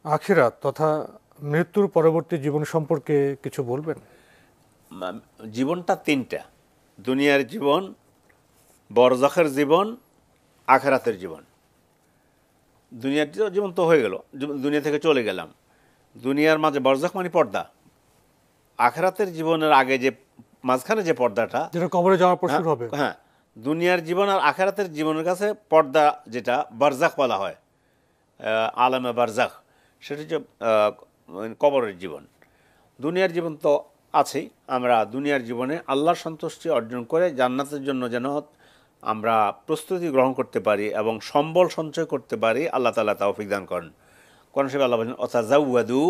আখিরাত তথা মৃত্যুর পরবর্তী জীবন সম্পর্কে কিছু বলবেন? জীবনটা তিনটা: দুনিয়ার জীবন, বরজাখের জীবন, আখেরাতের জীবন। দুনিয়ার জীবন তো হয়ে গেল, দুনিয়া থেকে চলে গেলাম। দুনিয়ার মাঝে বরজাখ মানে পর্দা। আখেরাতের জীবনের আগে যে মাঝখানে যে পর্দাটা, যেটা কবরে যাওয়ার পর হ্যাঁ শুরু হবে। হ্যাঁ, দুনিয়ার জীবন আর আখেরাতের জীবনের কাছে পর্দা, যেটা বারজাখ বলা হয়, আলামে বারজাখ, সেটা হচ্ছে কবরের জীবন। দুনিয়ার জীবন তো আছেই। আমরা দুনিয়ার জীবনে আল্লাহর সন্তুষ্টি অর্জন করে জান্নাতের জন্য যেন আমরা প্রস্তুতি গ্রহণ করতে পারি এবং সম্বল সঞ্চয় করতে পারি, আল্লাহ তাআলা তৌফিক দান করেন। কোরআন শরীফে আল্লাহ বলেন, অতাজাউয়াদু,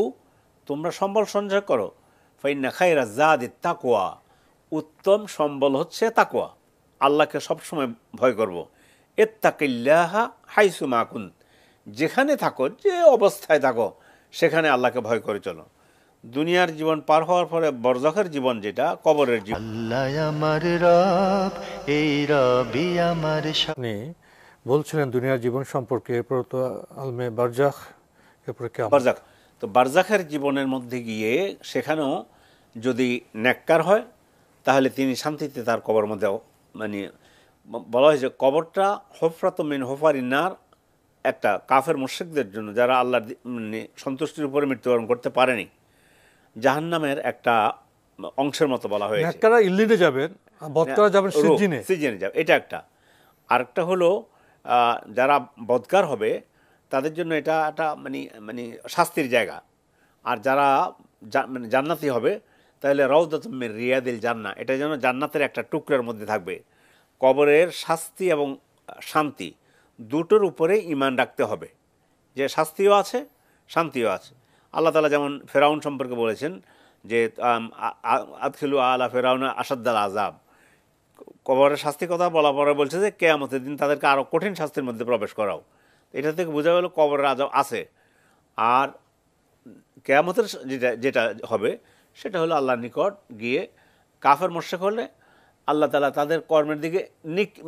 তোমরা সম্বল সঞ্চয় করো, ফাইন্না খায়রা যাদি তাকওয়া, উত্তম সম্বল হচ্ছে তাকওয়া। আল্লাহকে সবসময় ভয় করব। ইত্তাকিল্লাহা হাইসু মা কুন্ত, যেখানে থাকো, যে অবস্থায় থাকো, সেখানে আল্লাহকে ভয় করে চলো। দুনিয়ার জীবন পার হওয়ার পরে বরজাখের জীবন, যেটা কবরের জীবন। আল্লাহ আমার রব, এই রবি আমার আপনি বলছিলেন দুনিয়ার জীবন সম্পর্কে, এরপর তো আলমে বারজাখ, এরপরে কিয়ামত। বারজাখ, তো বারজাখের জীবনের মধ্যে গিয়ে সেখানেও যদি নেককার হয়, তাহলে তিনি শান্তিতে তার কবর মধ্যে, মানে বলা হয়েছে কবরটা হফরাত মিন হোফারিনার, একটা কাফের মুশরিকদের জন্য, যারা আল্লাহর মানে সন্তুষ্টির উপরে মৃত্যুবরণ করতে পারেনি, জাহান্নামের একটা অংশের মতো বলা হয়েছে। নেককাররা ইল্লিনে যাবেন, আর বদকাররা যাবেন সিজ্জিনে। সিজনে যাবে, এটা একটা। আরেকটা হলো যারা বদকার হবে তাদের জন্য এটা একটা মানে মানে শাস্তির জায়গা। আর যারা মানে জান্নাতি হবে, তাহলে রাউদাতুম মিন রিয়াদিল জান্নাহ, এটা যেন জান্নাতের একটা টুকরার মধ্যে থাকবে। কবরের শাস্তি এবং শান্তি দুটোর উপরে ঈমান রাখতে হবে, যে শাস্তিও আছে, শান্তিও আছে। আল্লাহ তাআলা যেমন ফেরাউন সম্পর্কে বলেছেন যে আদখিলু আলা ফেরাউন আসাদ্দাল আযাব, কবরের শাস্তির কথা বলা পরে বলছে যে কিয়ামতের দিন তাদেরকে আরও কঠিন শাস্তির মধ্যে প্রবেশ করাও। এটা থেকে বোঝা গেল কবরের আযাব আছে। আর কিয়ামতের যেটা যেটা হবে, সেটা হলো আল্লাহর নিকট গিয়ে কাফের মুশরিক হলে আল্লাহ তাআলা তাদের কর্মের দিকে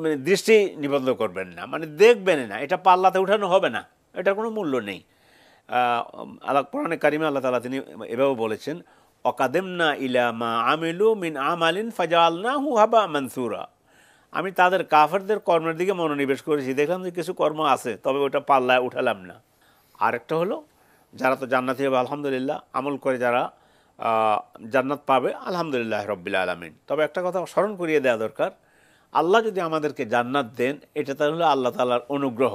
মানে দৃষ্টি নিবদ্ধ করবেন না, মানে দেখবেন না, এটা পাল্লাতে উঠানো হবে না, এটার কোনো মূল্য নেই। আল্লাহ কোরআনে কারিমে আল্লাহ তাআলা তিনি এভাবে বলেছেন, অকাদেমনা ইলা মা আমিলু মিন আমালিন ফাজআলনাহু হাবা মানসুরা, আমি তাদের কাফেরদের কর্মের দিকে মনোনিবেশ করেছি, দেখলাম যে কিছু কর্ম আছে, তবে ওটা পাল্লায় উঠালাম না। আরেকটা হলো যারা তো জান্নাতি হবে আলহামদুলিল্লাহ, আমল করে যারা জান্নাত পাবে আলহামদুলিল্লাহ রব্বিল আলামিন। তবে একটা কথা স্মরণ করিয়ে দেওয়া দরকার, আল্লাহ যদি আমাদেরকে জান্নাত দেন, এটা তাহলে হলো আল্লাহ তাআলার অনুগ্রহ।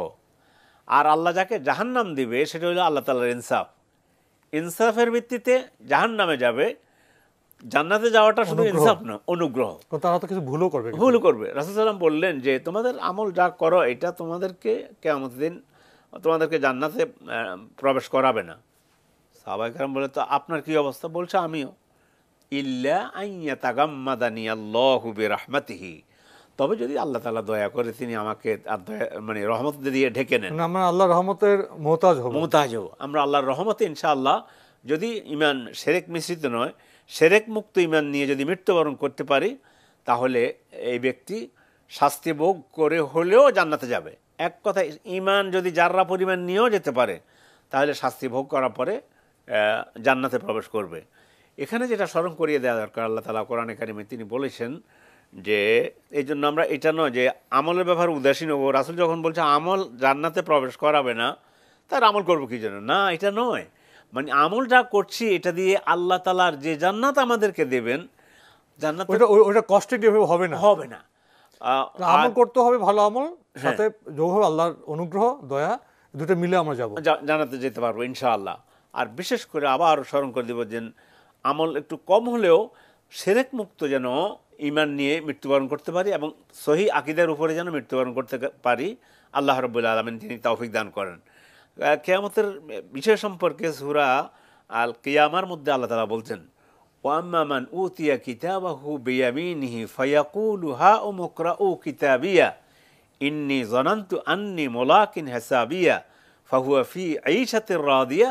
আর আল্লাহ যাকে জাহান্নাম দিবে, সেটা হলো আল্লাহ তাআলার ইনসাফ। ইনসাফের ভিত্তিতে জাহান্নামে যাবে, জান্নাতে যাওয়াটা শুধু ইনসাফ না, অনুগ্রহ। তারা তো কিছু ভুলও করবে, ভুল করবে। রাসূল সাল্লাল্লাহু আলাইহি ওয়াসাল্লাম বললেন যে তোমাদের আমল যা করো, এটা তোমাদেরকে কিয়ামতের দিন তোমাদেরকে জান্নাতে প্রবেশ করাবে না। সাহাবায়ে কেরাম বলে, তো আপনার কি অবস্থা? বলছে আমিও। ইল্লা আইয়াতাগাম্মাদানি আল্লাহু বিরাহমাতিহি, তবে যদি আল্লাহ তাআলা দয়া করে তিনি আমাকে মানে রহমত দিয়ে ঢেকে নেন, আমরা আল্লাহর রহমতের মুহতাজ হব। আমরা আল্লাহর রহমতে ইনশাআল্লাহ, যদি ইমান শিরক মিশ্রিত নয়, শিরক মুক্ত ইমান নিয়ে যদি মৃত্যুবরণ করতে পারি, তাহলে এই ব্যক্তি শাস্তি ভোগ করে হলেও জান্নাতে যাবে। এক কথায়, ইমান যদি যাররা পরিমাণ নিয়েও যেতে পারে, তাহলে শাস্তি ভোগ করার পরে জান্নাতে প্রবেশ করবে। এখানে যেটা স্মরণ করিয়ে দেওয়া দরকার, আল্লাহ তাআলা কোরআনে কারিমে তিনি বলেছেন যে এই জন্য আমরা এটা নয় যে আমলের ব্যাপারে উদাসীন হবো। রাসূল যখন বলছে আমল জান্নাতে প্রবেশ করাবে না, তার আমল করবো কি জন্য? না, এটা নয়। মানে আমলটা করছি, এটা দিয়ে আল্লাহ তাআলার যে জান্নাত আমাদেরকে দেবেন, জান্নাত ওটা কষ্টের হবে না, হবে না। আমল করতে হবে, ভালো আমল, সাথে যোগ হবে আল্লাহর অনুগ্রহ, দয়া, দুটো মিলে আমরা যাব, জান্নাতে যেতে পারবো ইনশাআল্লাহ। আর বিশেষ করে আবার স্মরণ করে দেব যে আমল একটু কম হলেও শিরক মুক্ত যেন ঈমান নিয়ে মৃত্যুবরণ করতে পারি এবং সহিহ আকীদার উপরে যেন মৃত্যুবরণ করতে পারি। আল্লাহ রাব্বুল আলামিন তিনি তৌফিক দান করেন। কিয়ামতের বিষয় সম্পর্কে সূরা আল কিয়ামার মধ্যে আল্লাহ তাআলা বলছেন, ওয়াম্মা মান উতিয়া কিতাবাহু বিয়ামিনিহি ফায়াকুলু হাউম ইকরাউ কিতাবিয়া ইন্নী যানানতু আন্নী মুলাকিন হিসাবিয়া ফাহুয়া ফি ঈশাতির রাদিয়া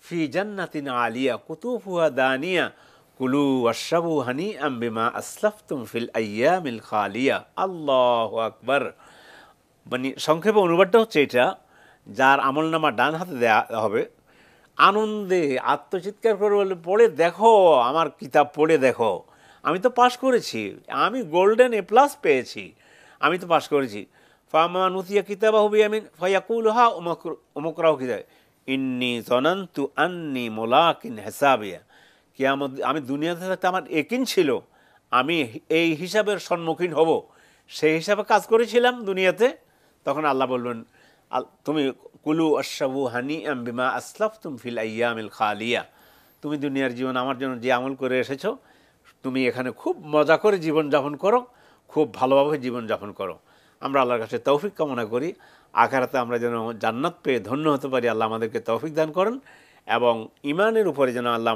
ফি জান্নাতিন আলিয়া কুতুফুহা দানিয়া কুলু ওয়াশরাবু হানিআম বিমা আসলাফতুম ফিল আইয়ামিল খালিয়া। আল্লাহু আকবার। মানে সংক্ষেপে অনুবাদটা হচ্ছে এটা, যার আমলনামা ডান হাতে দেয়া হবে, আনন্দে আত্মচিৎকার করে বলে, পড়ে দেখো, আমার কিতাব পড়ে দেখো, আমি তো পাশ করেছি, আমি গোল্ডেন A+ পেয়েছি, আমি তো পাশ করেছি। ফামান উতিয়া কিতাবাহু বিয়ামিন ফায়াকুলু হা উমকরাহু কিতাব ইন্নী যনানতু আন্নী মুলাকিন হিসাবিয়া। কিয়ামত, আমি দুনিয়াতে থাকতে আমার ইয়াকিন ছিল আমি এই হিসাবের সম্মুখীন হব, সেই হিসাবে কাজ করেছিলাম দুনিয়াতে। তখন আল্লাহ বলবেন, তুমি কুলু আশরাবু হানিআম বিমা আসলাফতুম ফিল আইয়ামিল খালিয়া, তুমি দুনিয়ার জীবন আমার জন্য যে আমল করে এসেছো, তুমি এখানে খুব মজা করে জীবনযাপন করো, খুব ভালোভাবে জীবনযাপন করো। আমরা আল্লাহর কাছে তৌফিক কামনা করি, আখিরাতে আমরা যেন জান্নাত পেয়ে ধন্য হতে পারি। আল্লাহ আমাদেরকে তৌফিক দান করেন, এবং ইমানের উপরে যেন আল্লাহ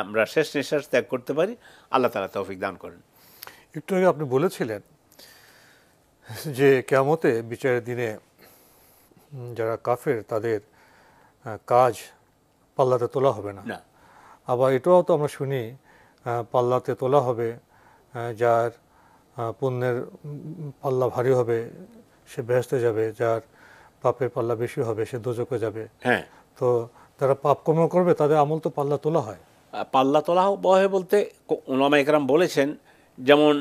আমরা শেষ নিঃশ্বাস ত্যাগ করতে পারি। আল্লাহ তাআলা তৌফিক দান করেন। একটু আগে আপনি বলেছিলেন যে কিয়ামতে বিচারের দিনে যারা কাফের তাদের কাজ পাল্লাতে তোলা হবে না। আবার এটাও তো আমরা শুনি পাল্লাতে তোলা হবে, যার পুণ্যের পাল্লা ভারী হবে সে বেহেশতে যাবে, যার পাপের পাল্লা বেশি হবে সে দোজখে যাবে। হ্যাঁ, তো যারা পাপ কর্ম করবে তাদের আমল তো পাল্লা তোলা হয়। পাল্লা তোলা হয় বলতে উলামা ইকরাম বলেছেন, যেমন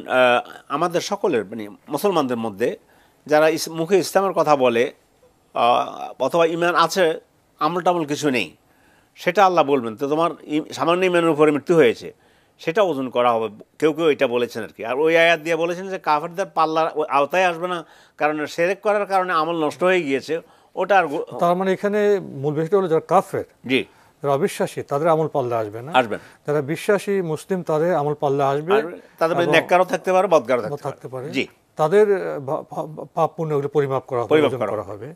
আমাদের সকলের মানে মুসলমানদের মধ্যে যারা মুখে ইসলামের কথা বলে অথবা ইমান আছে, আমল টামল কিছু নেই, সেটা আল্লাহ বলবেন তো তোমার সামান্য ইমানের উপরে মৃত্যু হয়েছে, সেটা ওজন করা হবে। কেউ কেউ এটা বলেছেন আর কি। আর ওই আয়াত দিয়ে বলেছেন যে কাফেরদের পাল্লার আওতায় আসবে না, কারণ শিরক করার কারণে আমল নষ্ট হয়ে গিয়েছে। ওটা আর তার মানে এখানে মূল বিষয়টা হলো যারা কাফের, জি, যারা অবিশ্বাসী তাদের আমল পাল্লা আসবে না, আসবেন। যারা বিশ্বাসী মুসলিম তাদের আমল পাল্লা আসবে। তাদের নেককারও থাকতে পারে, বদকারও থাকতে পারে। জি, তাদের পাপ পুণ্য পরিমাপ করা হবে।